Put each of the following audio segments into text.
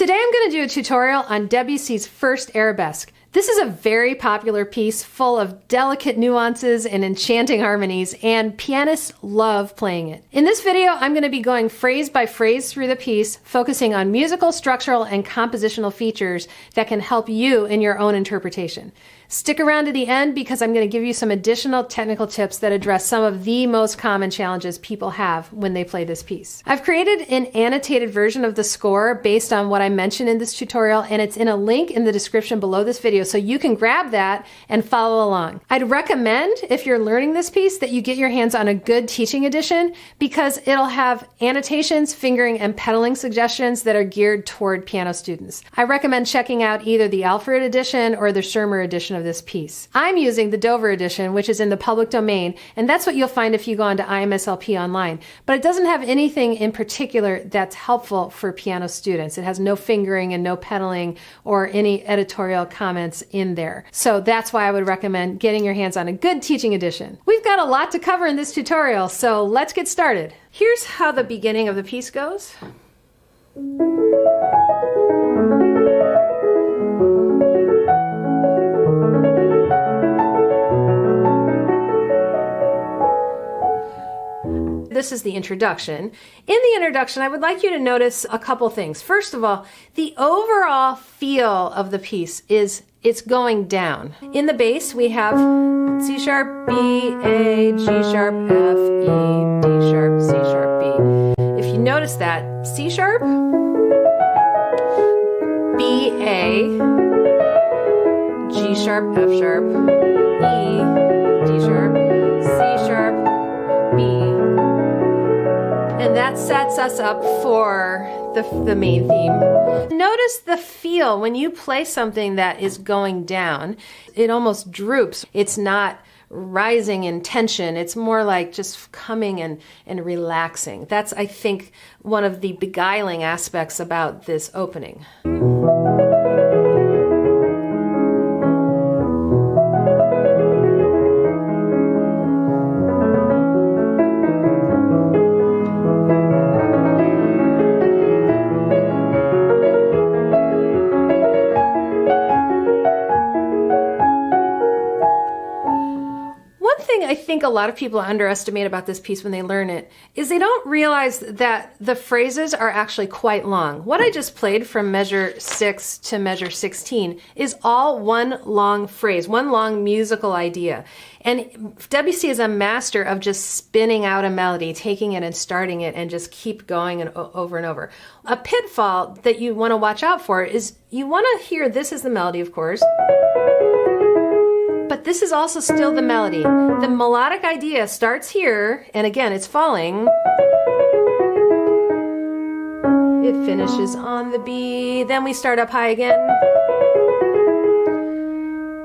Today I'm going to do a tutorial on Debussy's first arabesque. This is a very popular piece full of delicate nuances and enchanting harmonies, and pianists love playing it. In this video, I'm going to be going phrase by phrase through the piece, focusing on musical, structural, and compositional features that can help you in your own interpretation. Stick around to the end because I'm going to give you some additional technical tips that address some of the most common challenges people have when they play this piece. I've created an annotated version of the score based on what I mentioned in this tutorial, and it's in a link in the description below this video, so you can grab that and follow along. I'd recommend, if you're learning this piece, that you get your hands on a good teaching edition because it'll have annotations, fingering, and pedaling suggestions that are geared toward piano students. I recommend checking out either the Alfred edition or the Schirmer edition of this piece. I'm using the Dover edition, which is in the public domain, and that's what you'll find if you go onto IMSLP online. But it doesn't have anything in particular that's helpful for piano students. It has no fingering and no pedaling or any editorial comments in there. So that's why I would recommend getting your hands on a good teaching edition. We've got a lot to cover in this tutorial, so let's get started. Here's how the beginning of the piece goes. This is the introduction. In the introduction, I would like you to notice a couple things. First of all, the overall feel of the piece is it's going down. In the bass, we have C sharp, B, A, G sharp, F, E, D sharp, C sharp, B. If you notice that, C sharp, B, A, G sharp, F sharp, E, D sharp, C sharp, B. And that sets us up for the main theme. Notice the feel when you play something that is going down. It almost droops. It's not rising in tension. It's more like just coming and relaxing. That's, I think, one of the beguiling aspects about this opening. I think a lot of people underestimate about this piece when they learn it is they don't realize that the phrases are actually quite long. What I just played from measure 6 to measure 16 is all one long phrase, one long musical idea. And Debussy is a master of just spinning out a melody, taking it and starting it and just keep going and over and over. A pitfall that you want to watch out for is you want to hear this is the melody, of course. But this is also still the melody. The melodic idea starts here, and again, it's falling. It finishes on the B, then we start up high again.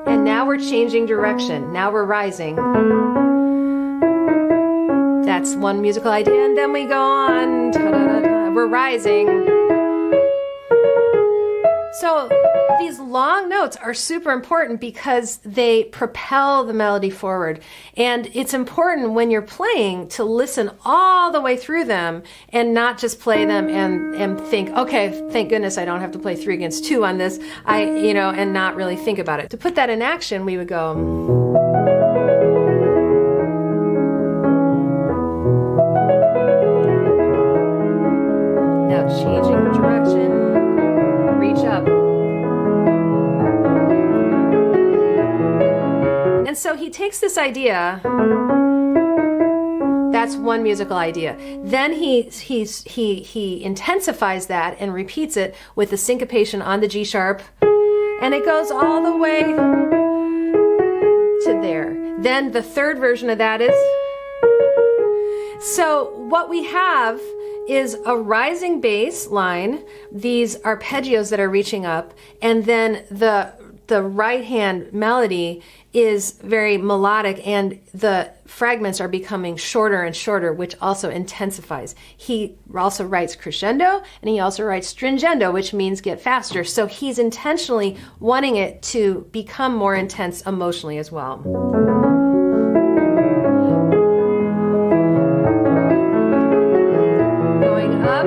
And now we're changing direction. Now we're rising. That's one musical idea, and then we go on. Ta-da-da-da. We're rising. So these long notes are super important because they propel the melody forward. And it's important when you're playing to listen all the way through them and not just play them and think, okay, thank goodness I don't have to play 3 against 2 on this, and not really think about it. To put that in action, we would go. Now changing the direction, reach up. And so he takes this idea, that's one musical idea. Then he intensifies that and repeats it with the syncopation on the G sharp, and it goes all the way to there. Then the third version of that is, so what we have is a rising bass line, these arpeggios that are reaching up, and then the right hand melody is very melodic and the fragments are becoming shorter and shorter, which also intensifies. He also writes crescendo and he also writes stringendo, which means get faster. So he's intentionally wanting it to become more intense emotionally as well. Going up.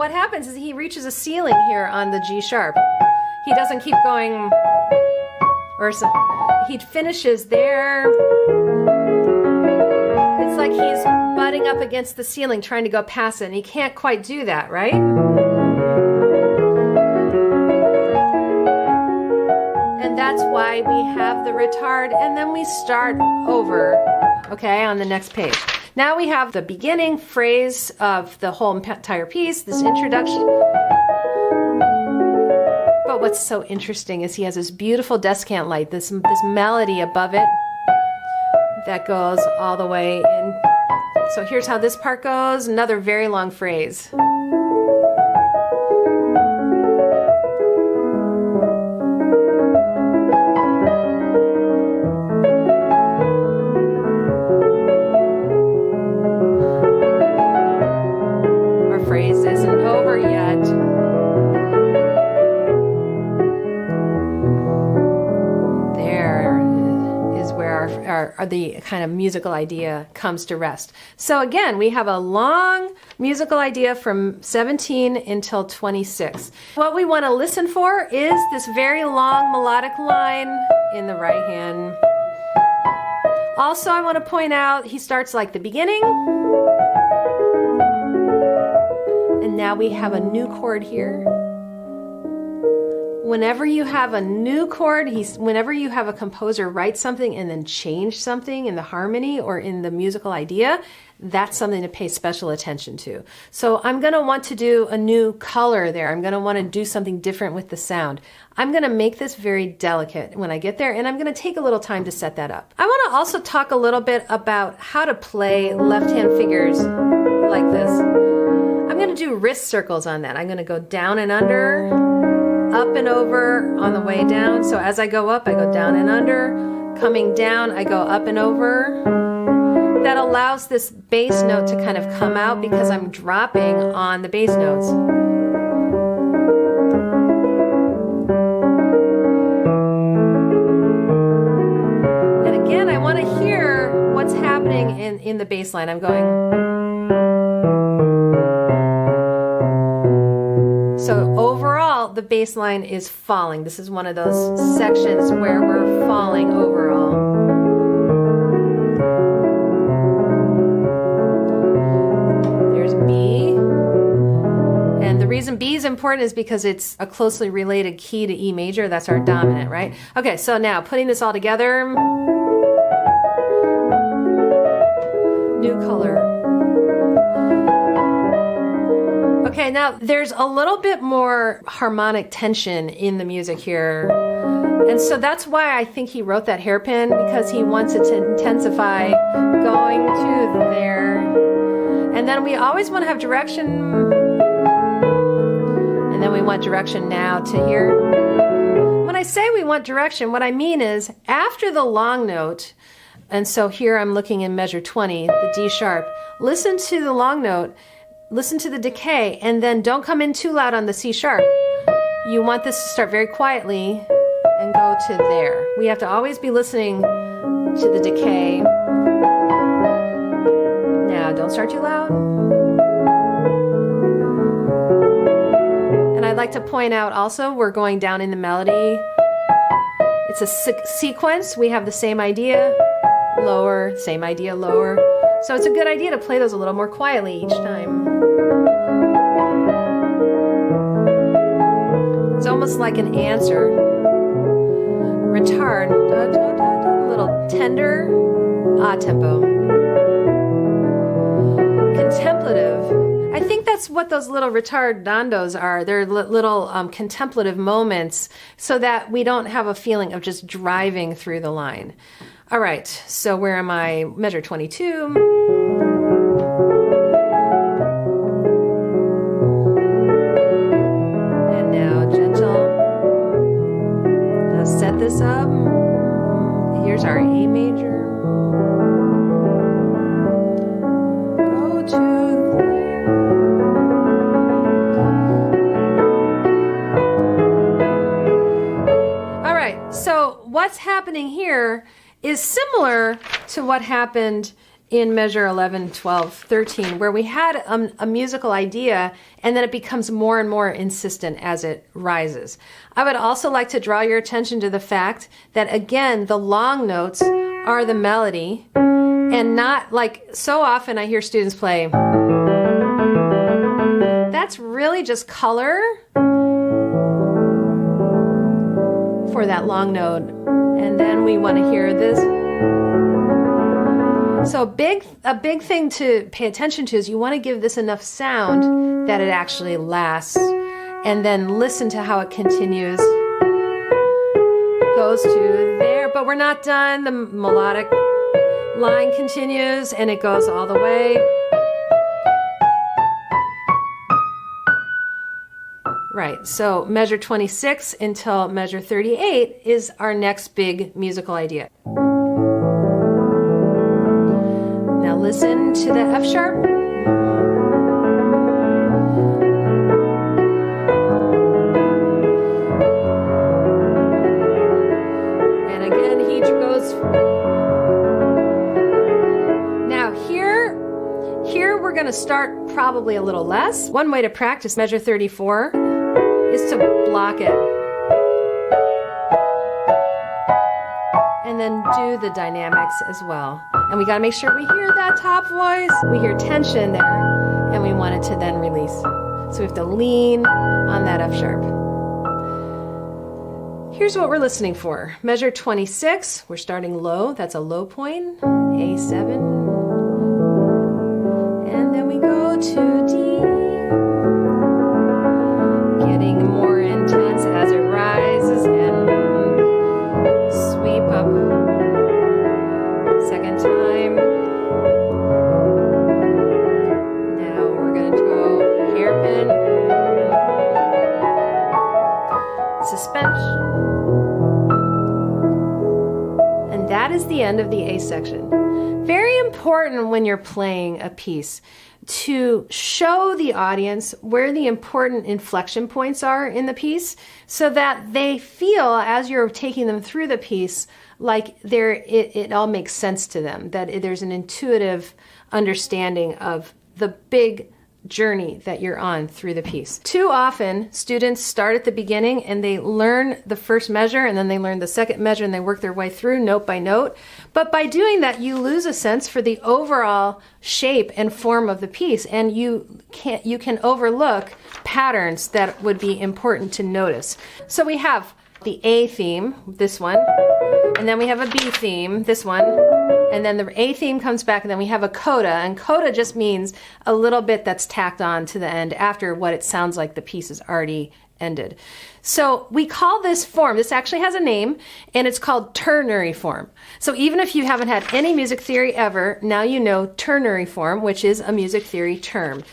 what happens is he reaches a ceiling here on the G sharp. He doesn't keep going, or so, he finishes there. It's like he's butting up against the ceiling trying to go past it, and he can't quite do that, right? And that's why we have the retard, and then we start over, okay, on the next page. Now we have the beginning phrase of the whole entire piece, this introduction. But what's so interesting is he has this beautiful descant light, this melody above it that goes all the way in. So here's how this part goes, another very long phrase. Our phrase isn't over yet. The kind of musical idea comes to rest. So again, we have a long musical idea from 17 until 26. What we want to listen for is this very long melodic line in the right hand. Also, I want to point out he starts like the beginning. And now we have a new chord here. Whenever you have a new chord, whenever you have a composer write something and then change something in the harmony or in the musical idea, that's something to pay special attention to. So I'm going to want to do a new color there. I'm going to want to do something different with the sound. I'm going to make this very delicate when I get there, and I'm going to take a little time to set that up. I want to also talk a little bit about how to play left-hand figures like this. I'm going to do wrist circles on that. I'm going to go down and under, up and over on the way down. So as I go up, I go down and under. Coming down, I go up and over. That allows this bass note to kind of come out because I'm dropping on the bass notes. And again, I want to hear what's happening in the bass line. I'm going. So overall, the bass line is falling. This is one of those sections where we're falling overall. There's B. And the reason B is important is because it's a closely related key to E major. That's our dominant, right? Okay, so now putting this all together. New color. Okay, now there's a little bit more harmonic tension in the music here. And so that's why I think he wrote that hairpin, because he wants it to intensify going to there. And then we always want to have direction. And then we want direction now to here. When I say we want direction, what I mean is after the long note, and so here I'm looking in measure 20, the D sharp, listen to the long note. Listen to the decay, and then don't come in too loud on the C sharp. You want this to start very quietly and go to there. We have to always be listening to the decay. Now, don't start too loud. And I'd like to point out also, we're going down in the melody. It's a sequence. We have the same idea, lower, same idea, lower. So it's a good idea to play those a little more quietly each time. It's almost like an answer. Retard, a little tender, tempo. Contemplative. I think that's what those little retardandos are. They're little contemplative moments so that we don't have a feeling of just driving through the line. All right, so where am I? Measure 22. And now gentle. Now set this up. Here's our A major. Go to there. All right, so what's happening here is similar to what happened in measure 11, 12, 13, where we had a musical idea and then it becomes more and more insistent as it rises. I would also like to draw your attention to the fact that, again, the long notes are the melody, and not like so often I hear students play. That's really just color for that long note. And then we want to hear this. So a big thing to pay attention to is you want to give this enough sound that it actually lasts, and then listen to how it continues. Goes to there, but we're not done. The melodic line continues and it goes all the way. Right, so measure 26 until measure 38 is our next big musical idea. Now listen to the F sharp. And again, he goes. Now here we're going to start probably a little less. One way to practice measure 34 is to block it. And then do the dynamics as well. And we got to make sure we hear that top voice. We hear tension there, and we want it to then release. So we have to lean on that F sharp. Here's what we're listening for. Measure 26, we're starting low. That's a low point, A7. And then we go to D. Getting more intense as it rises and sweep up. Second time. Now we're going to go hairpin. Suspension. And that is the end of the A section. Very important when you're playing a piece to show the audience where the important inflection points are in the piece, so that they feel, as you're taking them through the piece, like it all makes sense to them, that there's an intuitive understanding of the big journey that you're on through the piece. Too often, students start at the beginning and they learn the first measure and then they learn the second measure and they work their way through note by note. But by doing that, you lose a sense for the overall shape and form of the piece, and you can overlook patterns that would be important to notice. So we have the A theme, this one, and then we have a B theme, this one, and then the A theme comes back, and then we have a coda, and coda just means a little bit that's tacked on to the end after what it sounds like the piece is already ended. So we call this form, this actually has a name, and it's called ternary form. So even if you haven't had any music theory ever, now you know ternary form, which is a music theory term.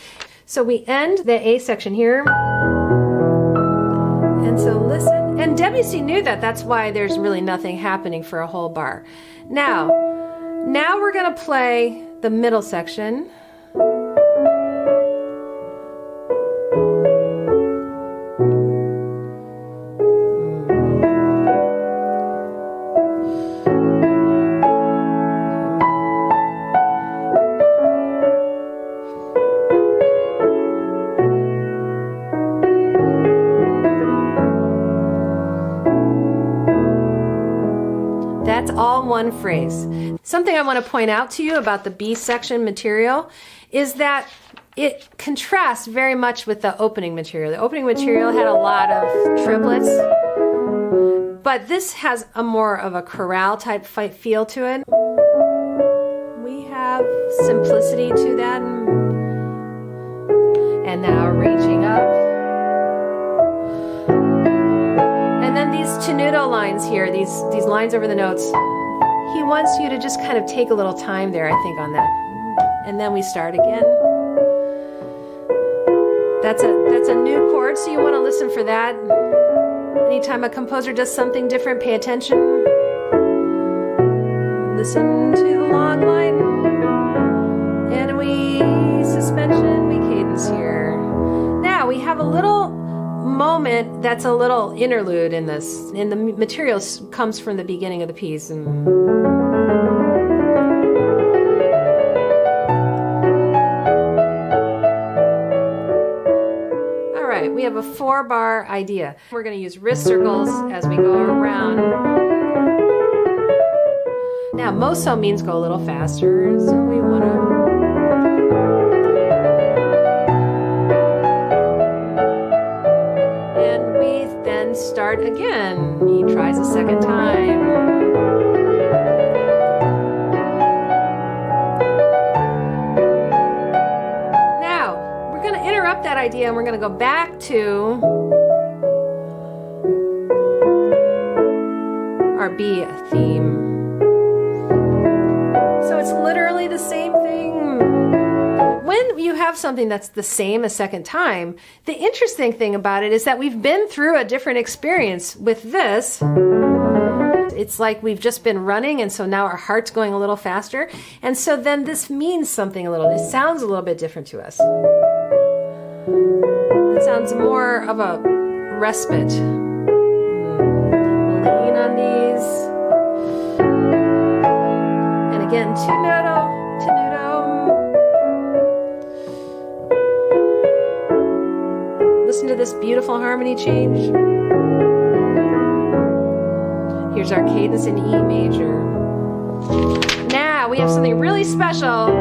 So we end the A section here, and so listen. And Debussy knew that. That's why there's really nothing happening for a whole bar. Now we're going to play the middle section. That's all one phrase. Something I want to point out to you about the B section material is that it contrasts very much with the opening material. The opening material had a lot of triplets, but this has a more of a chorale type feel to it. We have simplicity to that. And now reaching up. And then these tenuto lines here, these lines over the notes, he wants you to just kind of take a little time there, I think, on that. And then we start again. That's a new chord, so you want to listen for that. Anytime a composer does something different, pay attention. Listen to the long line. And we suspension, we cadence here. Now we have a little moment that's a little interlude in this. And the material comes from the beginning of the piece. And right, we have a 4-bar idea. We're going to use wrist circles as we go around. Now, moso means go a little faster, so we want to... Start again. He tries a second time. Now, we're going to interrupt that idea and we're going to go back to our B theme. So it's literally the same thing. When you have something that's the same a second time, the interesting thing about it is that we've been through a different experience with this. It's like we've just been running, and so now our heart's going a little faster. And so then this means something a little, it sounds a little bit different to us. It sounds more of a respite. Lean on these. And again, tenuto, tenuto. Listen to this beautiful harmony change. Here's our cadence in E major. Now we have something really special.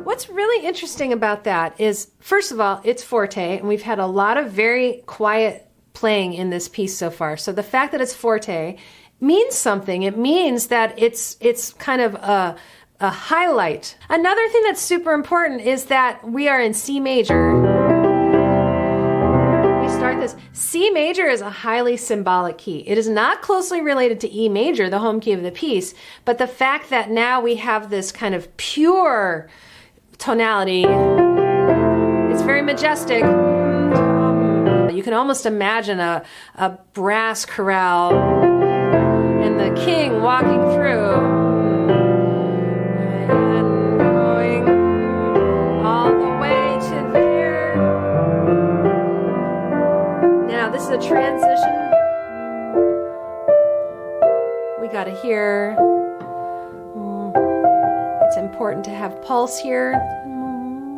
What's really interesting about that is, first of all, it's forte, and we've had a lot of very quiet playing in this piece so far. So the fact that it's forte means something. It means that it's kind of a highlight. Another thing that's super important is that we are in C major. We start this. C major is a highly symbolic key. It is not closely related to E major, the home key of the piece, but the fact that now we have this kind of pure tonality, it's very majestic. You can almost imagine a brass chorale and the king walking through and going all the way to there. Now this is a transition. We got to hear. It's important to have pulse here.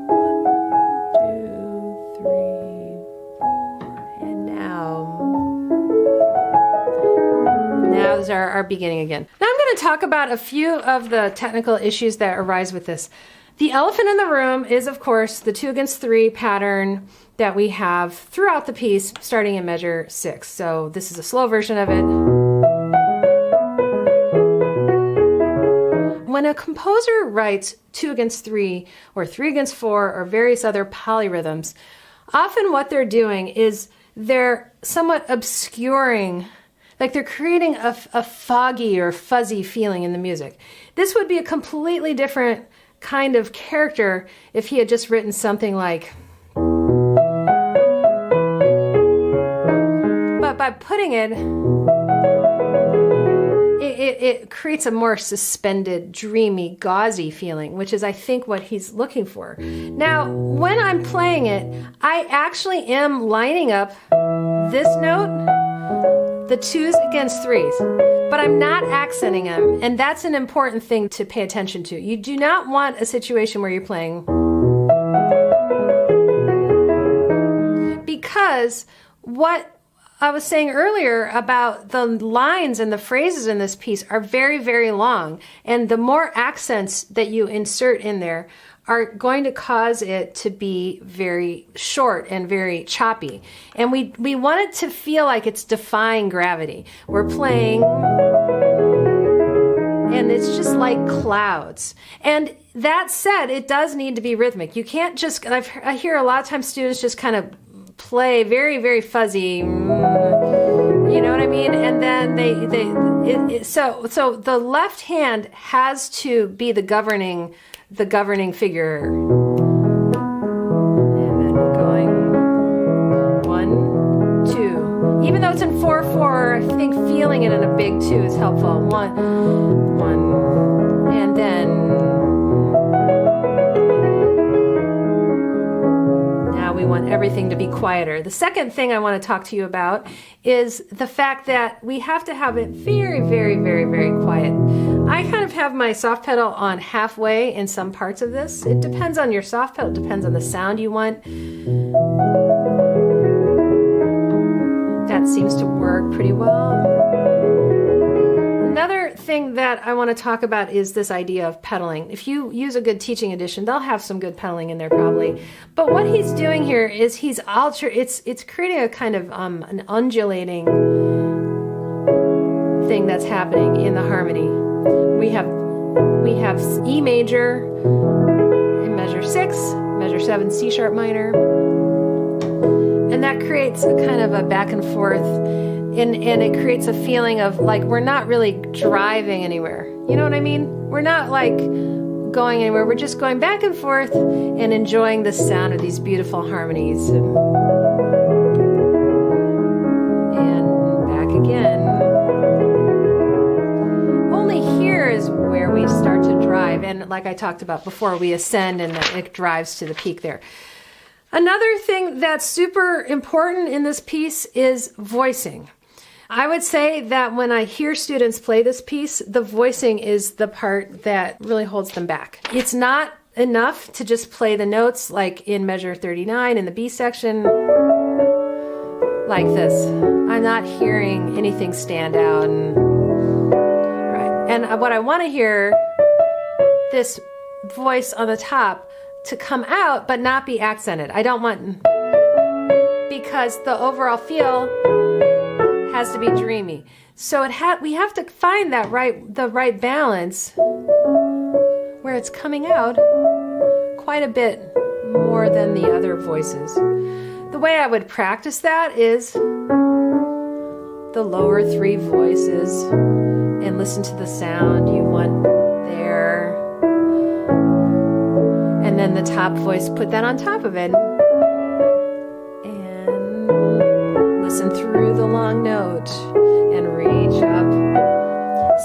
1, 2, 3, 4, and now is our beginning again. Now I'm going to talk about a few of the technical issues that arise with this. The elephant in the room is, of course, the 2 against 3 pattern that we have throughout the piece, starting in measure 6. So this is a slow version of it. When a composer writes 2 against 3 or 3 against 4 or various other polyrhythms, often what they're doing is they're somewhat obscuring, like they're creating a foggy or fuzzy feeling in the music. This would be a completely different kind of character if he had just written something like, but by putting it creates a more suspended, dreamy, gauzy feeling, which is, I think, what he's looking for. Now, when I'm playing it, I actually am lining up this note, the 2s against 3s, but I'm not accenting them, and that's an important thing to pay attention to. You do not want a situation where you're playing, because what I was saying earlier about the lines and the phrases in this piece are very, very long, and the more accents that you insert in there are going to cause it to be very short and very choppy. And we want it to feel like it's defying gravity. We're playing, and it's just like clouds. And that said, it does need to be rhythmic. You can't just, I hear a lot of times students just kind of play very, very fuzzy, you know what I mean? And then so the left hand has to be the governing figure. And then going 1, 2. Even though it's in 4/4, I think feeling it in a big 2 is helpful. 1, and then now we want everything to be quieter. The second thing I want to talk to you about is the fact that we have to have it very, very, very, very quiet. I kind of have my soft pedal on halfway in some parts of this. It depends on your soft pedal, it depends on the sound you want. That seems to work pretty well. Another thing that I want to talk about is this idea of pedaling. If you use a good teaching edition, they'll have some good pedaling in there probably. But what he's doing here is he's it's creating a kind of an undulating thing that's happening in the harmony. We have E major in measure 6, measure 7 C sharp minor. And that creates a kind of a back and forth, and it creates a feeling of like we're not really driving anywhere. You know what I mean? We're not like going anywhere. We're just going back and forth and enjoying the sound of these beautiful harmonies. And back again. Only here is where we start to drive. And like I talked about before, we ascend and it drives to the peak there. Another thing that's super important in this piece is voicing. I would say that when I hear students play this piece, the voicing is the part that really holds them back. It's not enough to just play the notes like in measure 39 in the B section like this. I'm not hearing anything stand out. And what I want to hear, this voice on the top, to come out but not be accented. I don't want, because the overall feel has to be dreamy. So we have to find that the right balance where it's coming out quite a bit more than the other voices. The way I would practice that is the lower 3 voices and listen to the sound you want there. And then the top voice, put that on top of it. And listen through the long note and reach up.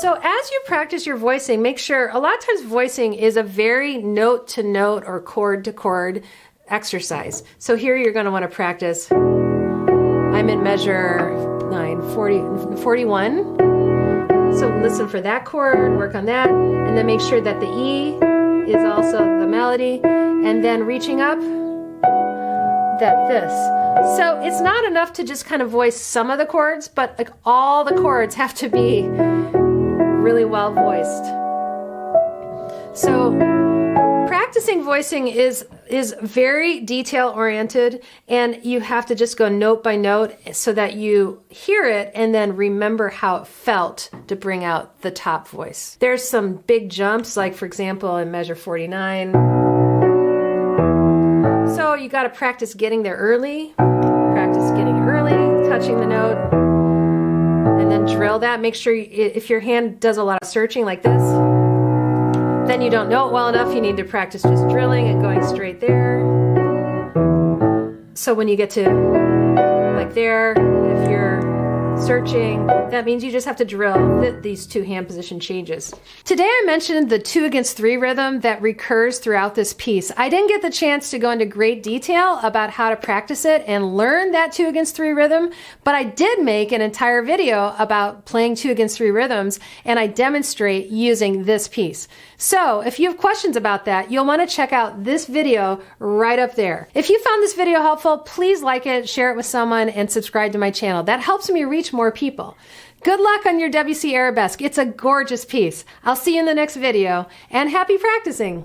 So as you practice your voicing, make sure, a lot of times voicing is a very note to note or chord to chord exercise. So here you're going to want to practice. I'm in measure 41. So listen for that chord, work on that, and then make sure that the E is also the melody, and then reaching up, that this. So it's not enough to just kind of voice some of the chords, but like all the chords have to be really well voiced. So practicing voicing is very detail oriented, and you have to just go note by note so that you hear it and then remember how it felt to bring out the top voice. There's some big jumps, like for example in measure 49. So you got to practice getting there early, touching the note, and then drill that. Make sure if your hand does a lot of searching like this, then you don't know it well enough. You need to practice just drilling and going straight there. So when you get to like there, if you're searching, that means you just have to drill these 2 hand position changes. Today I mentioned the 2 against 3 rhythm that recurs throughout this piece. I didn't get the chance to go into great detail about how to practice it and learn that 2 against 3 rhythm, but I did make an entire video about playing 2 against 3 rhythms, and I demonstrate using this piece. So if you have questions about that, you'll want to check out this video right up there. If you found this video helpful, please like it, share it with someone, and subscribe to my channel. That helps me reach more people. Good luck on your Debussy Arabesque. It's a gorgeous piece. I'll see you in the next video, and happy practicing.